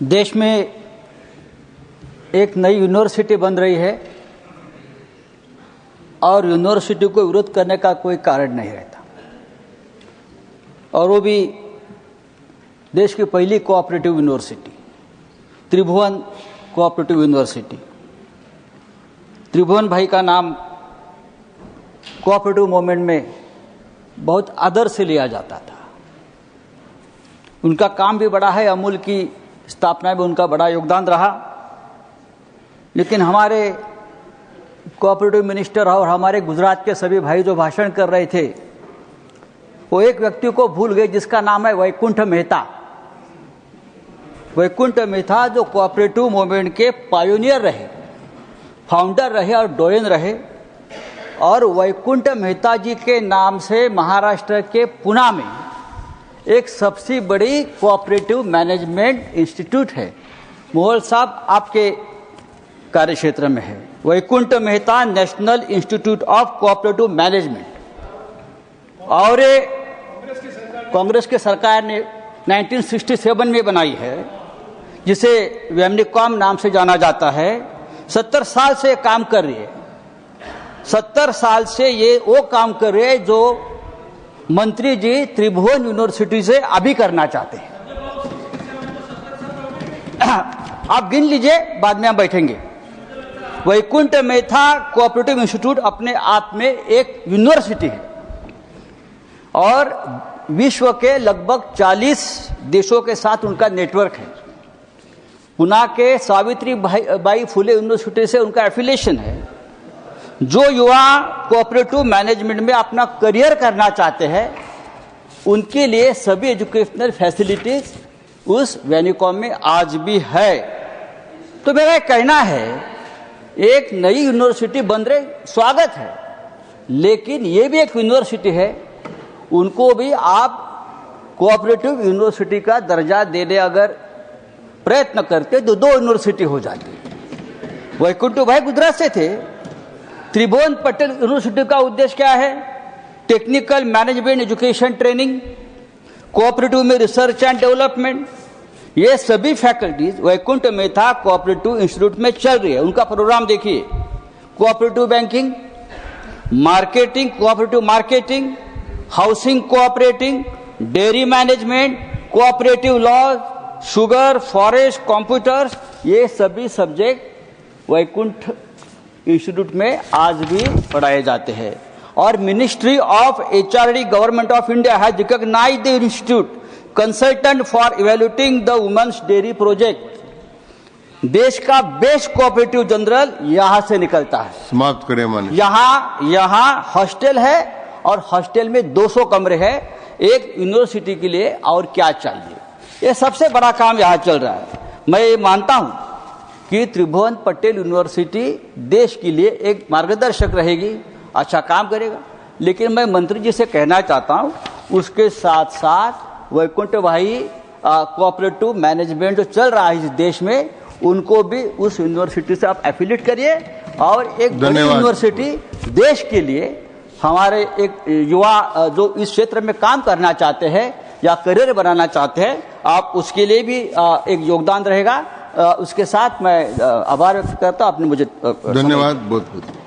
देश में एक नई यूनिवर्सिटी बन रही है और यूनिवर्सिटी को विरोध करने का कोई कारण नहीं रहता, और वो भी देश की पहली कोऑपरेटिव यूनिवर्सिटी त्रिभुवन कोऑपरेटिव यूनिवर्सिटी। त्रिभुवन भाई का नाम कोऑपरेटिव मूवमेंट में बहुत आदर से लिया जाता था। उनका काम भी बड़ा है, अमूल की स्थापना में उनका बड़ा योगदान रहा। लेकिन हमारे कोऑपरेटिव मिनिस्टर और हमारे गुजरात के सभी भाई जो भाषण कर रहे थे, वो एक व्यक्ति को भूल गए जिसका नाम है वैकुंठ मेहता। वैकुंठ मेहता जो कोऑपरेटिव मूवमेंट के पायोनियर रहे, फाउंडर रहे और डोयन रहे। और वैकुंठ मेहता जी के नाम से महाराष्ट्र के पुणे में एक सबसे बड़ी कोऑपरेटिव मैनेजमेंट इंस्टीट्यूट है। मोहल साहब आपके कार्यक्षेत्र में है, Vaikunth Mehta national institute of cooperative management. और कांग्रेस की सरकार ने 1967 में बनाई है, जिसे वेमनिकॉम नाम से जाना जाता है। 70 साल से काम कर रही है। 70 साल से ये वो काम कर रहे हैं जो मंत्री जी त्रिभुवन यूनिवर्सिटी से अभी करना चाहते हैं। आप गिन लीजिए, बाद में हम बैठेंगे। वैकुंठ मेहता कोऑपरेटिव इंस्टीट्यूट अपने आप में एक यूनिवर्सिटी है और विश्व के लगभग 40 देशों के साथ उनका नेटवर्क है। पुणे के सावित्रीबाई फुले यूनिवर्सिटी से उनका एफिलिएशन है। जो युवा कोऑपरेटिव मैनेजमेंट में अपना करियर करना चाहते हैं, उनके लिए सभी एजुकेशनल फैसिलिटीज उस वेनिकॉम में आज भी है। तो मेरा कहना है, एक नई यूनिवर्सिटी बन रही, स्वागत है, लेकिन ये भी एक यूनिवर्सिटी है। उनको भी आप कोऑपरेटिव यूनिवर्सिटी का दर्जा देने अगर प्रयत्न करते तो 2 यूनिवर्सिटी हो जाती। वैकुंठ भाई गुजरात से थे। त्रिभुवन पटेल यूनिवर्सिटी का उद्देश्य क्या है? Technical management education training, cooperative में रिसर्च एंड डेवलपमेंट, ये सभी faculties Vaikunth Mehta cooperative institute में चल रही है। उनका प्रोग्राम देखिए, cooperative banking, marketing, cooperative marketing, housing cooperating, dairy management, cooperative law, sugar, forest, computers, ये सभी सब्जेक्ट वैकुंठ इंस्टीट्यूट में आज भी पढ़ाए जाते हैं। और ministry of HRD government of India has recognised the institute consultant for evaluating the women's dairy project. देश का बेस्ट कोऑपरेटिव जनरल यहां से निकलता है। समाप्त करें मन। यहां हॉस्टल है और हॉस्टल में 200 कमरे हैं। एक यूनिवर्सिटी के लिए और क्या चाहिए? ये सबसे बड़ा काम यहां चल रहा है। मैं ये मानता हूं कि त्रिभुवन पटेल यूनिवर्सिटी देश के लिए एक मार्गदर्शक रहेगी, अच्छा काम करेगा। लेकिन मैं मंत्री जी से कहना चाहता हूं, उसके साथ साथ वैकुंठ भाई कोऑपरेटिव मैनेजमेंट जो चल रहा है इस देश में, उनको भी उस यूनिवर्सिटी से आप एफिलिएट करिए और एक बड़ी यूनिवर्सिटी देश के लिए, हमारे एक युवा जो इस क्षेत्र में काम करना चाहते हैं या करियर बनाना चाहते हैं, आप उसके लिए भी एक योगदान रहेगा। उसके साथ मैं आभार व्यक्त करता हूं। आपने मुझे धन्यवाद बहुत बहुत।